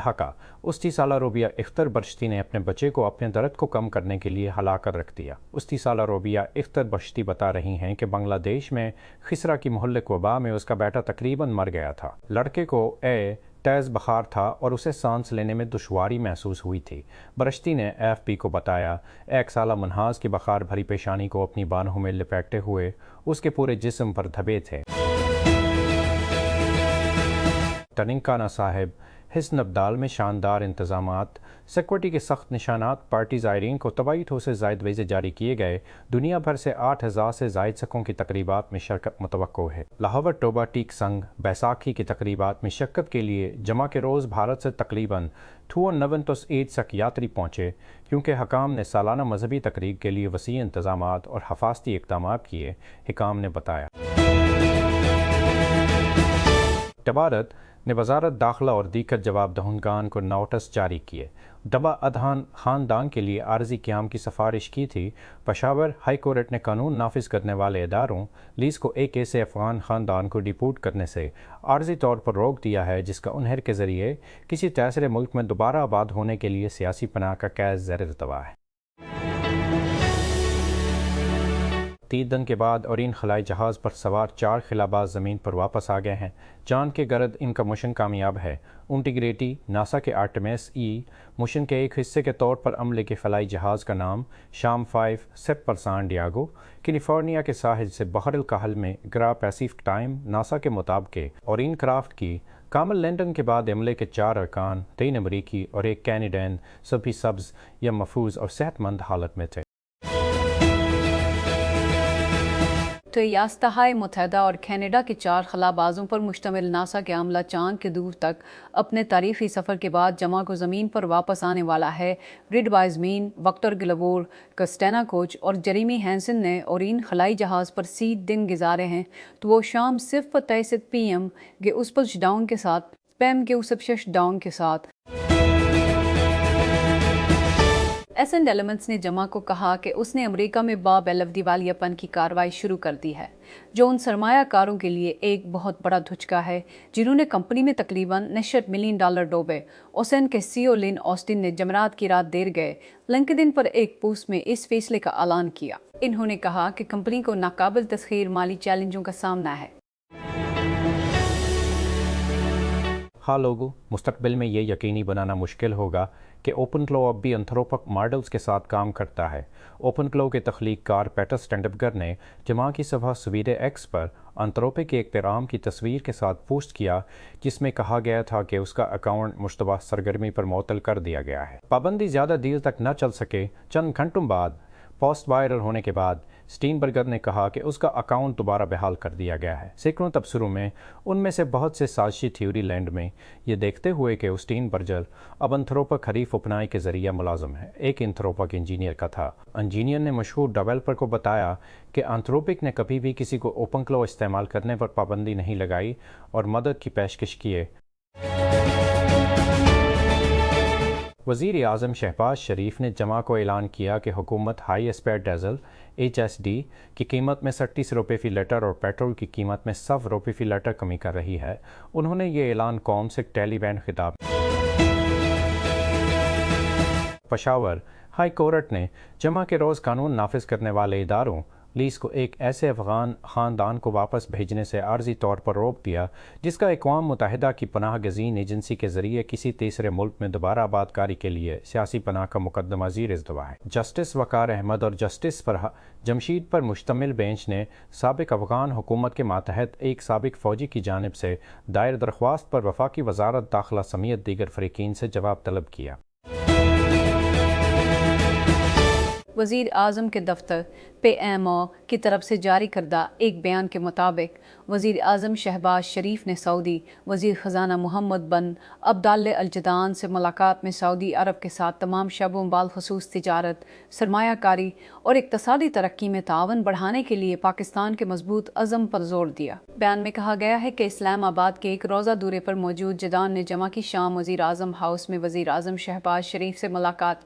ढाका। 30 साला रोबिया इफ्तर बश्ती ने अपने बच्चे को अपने दर्द को कम करने के लिए हला कर रख दिया। 30 साला रोबिया इफ्तर बश्ती बता रही हैं कि बांग्लादेश में खिसरा की मुहल्लिक वबा में उसका बेटा तकरीबन मर गया था। लड़के को तेज़ बुखार था और उसे सांस लेने में दुश्वारी महसूस हुई थी। बरश्ती ने AFP को बताया, 1 साला मुनहास की बुखार भरी पेशानी को अपनी बाहों में लपेटते हुए उसके पूरे जिस्म पर धब्बे थे। टनिंकाना साहिब हिस्न अब्दाल में शानदार इंतजामात, सिक्योरिटी के सख्त निशानात, पार्टी ज़ायरीन को तबाही से ज़ायद वीज़े जारी किए गए। दुनिया भर से 8000 से ज़ायद सकों की तकरीबात में शिरकत मुतवक्को है। लाहौर टोबा टीक संघ बैसाखी की तकरीबात में शिरकत के लिए जमा के रोज़ भारत से तकरीबन 298 सक यात्री पहुँचे, क्योंकि हकाम ने सालाना मजहबी तकरीब के लिए वसी इंतजामात और हफाजती इक़दामात किए, हिकाम ने बताया। तबारत ने वजारत दाखिला और दीगर जवाब दहंगान को नोटिस जारी किए। दबा अदहान ख़ानदान के लिए आर्जी क़याम की सिफारिश की थी। पेशावर हाई कोर्ट ने कानून नाफिज करने वाले इदारों लीज को एक ऐसे अफ़गान ख़ानदान को डिपोर्ट करने से आर्जी तौर पर रोक दिया है जिसका उन्हें के ज़रिए किसी तीसरे मुल्क में दोबारा आबाद होने के लिए सियासी पनाह का कैद ज़ेर इल्तवा है। 3 दिन के बाद ओरिन खलाई जहाज़ पर सवार 4 खिलाबाज ज़मीन पर वापस आ गए हैं। चांद के गर्द इनका मिशन कामयाब है। इंटीग्रिटी नासा के आर्टेमिस मिशन के एक हिस्से के तौर पर अमले के फलाई जहाज़ का नाम शाम 5 सेप पर सान डियागो कैलिफोर्निया के साहिल से बहर कहल में ग्रा पैसिफिक टाइम नासा के मुताबिक ओरिन क्राफ्ट की कामल लैंडन के बाद अमले के 4 अरकान 3 अमरीकी और 1 कैनेडियन सभी सब्ज़ या महफूज और सेहतमंद हालत में थे। तो रियासत-ए मुत्तहिदा और कनाडा के 4 खलाबाजों पर मुश्तमिल नासा के अमला चांद के दूर तक अपने तारीखी सफ़र के बाद जमा को ज़मीन पर वापस आने वाला है। रिड वाइजमीन, वक्टर ग्लवोर, कस्टेना कोच और जेरेमी हैंसन ने ओरिन खलाई जहाज़ पर 30 दिन गुजारे हैं, तो वो शाम सिर्फ 23 PM के उस डाउन के साथ स्पैम के उस डाउन के साथ एसेंड एलिमेंट्स ने जमा को कहा कि उसने अमेरिका में बाबेलव दिवालियापन की कार्रवाई शुरू कर दी है, जो उन सरमायाकारों के लिए एक बहुत बड़ा धुचका है जिन्होंने कंपनी में तकरीबन $90 मिलियन डोबे। ओसन के CEO लिन ऑस्टिन ने जमरात की रात देर गए लिंक्डइन पर एक पोस्ट में इस फैसले का ऐलान किया। इन्होंने कहा कि कंपनी को नाकाबिल तस्खीर माली चैलेंजों का सामना है। हाँ लोगों, मुस्तकबिल में ये यकीनी बनाना मुश्किल होगा कि ओपनफ्लो अब भी एंथ्रोपिक मॉडल्स के साथ काम करता है। ओपनफ्लो के तख्लीक़कार पीटर स्टेंडबर्गर ने जमा की सफ़ा सवीरे एक्स पर एंथ्रोपिक के इख्तिराम की तस्वीर के साथ पोस्ट किया, जिसमें कहा गया था कि उसका अकाउंट मुश्तबह सरगर्मी पर मुअत्तल कर दिया गया है। पाबंदी ज़्यादा देर तक न चल सके। चंद घंटों बाद पोस्ट वायरल होने के बाद स्टीनबर्गर ने कहा कि उसका अकाउंट दोबारा बहाल कर दिया गया है। सैकड़ों तबसरों में, उनमें से बहुत से साजिशी थ्योरी लैंड में, ये देखते हुए कि स्टीनबर्गर अब एंथ्रोपिक हरीफ अपनाई के ज़रिए मुलाजम है। एक एंथ्रोपिक इंजीनियर का था। इंजीनियर ने मशहूर डेवलपर को बताया कि एंथ्रोपिक ने कभी भी किसी को ओपनफ्लो इस्तेमाल करने पर पाबंदी नहीं लगाई और मदद की पेशकश किए। वज़ीर आज़म शहबाज शरीफ ने जमा को ऐलान किया कि हुकूमत हाई स्पीड डीजल HSD की कीमत में 37 रुपये फ़ी लीटर और पेट्रोल की कीमत में 100 रुपये फ़ी लीटर कमी कर रही है। उन्होंने ये ऐलान कौम से टेलीबैंड खिताब। पेशावर हाई कोर्ट ने जमा के रोज़ कानून नाफिज करने वाले इदारों लीज को एक ऐसे अफ़गान ख़ानदान को वापस भेजने से आर्जी तौर पर रोक दिया जिसका अक़वाम मुत्तहिदा की पनाह गज़ीन एजेंसी के ज़रिए किसी तीसरे मुल्क में दोबारा आबादकारी के लिए सियासी पनाह का मुकदमा ज़ीर इल्तवा है। जस्टिस वक़ार अहमद और जस्टिस पर जमशीद पर मुश्तमिल बेंच ने साबिक़ अफ़गान हुकूमत के मातहत एक साबिक़ फ़ौजी की जानिब से दायर दरख्वास्त पर वफाकी वज़ारत दाखिला समेत दीगर फ़रीक़ीन से जवाब तलब किया। वज़ीर आज़म के दफ्तर PMO की तरफ से जारी करदा एक बयान के मुताबिक वज़ीर आज़म शहबाज शरीफ ने सऊदी वज़ीर ख़जाना मोहम्मद बिन अब्दुल्ला अल जदान से मुलाकात में सऊदी अरब के साथ तमाम शबों बालखसूस तिजारत, सरमायाकारी और इक़्तिसादी तरक्की में तावन बढ़ाने के लिए पाकिस्तान के मजबूत अज़म पर जोर दिया। बयान में कहा गया है कि इस्लामाबाद के एक रोज़ा दौरे पर मौजूद जदान ने जमा की शाम वज़ीर आज़म हाउस में वज़ीर आज़म शहबाज शरीफ से मुलाकात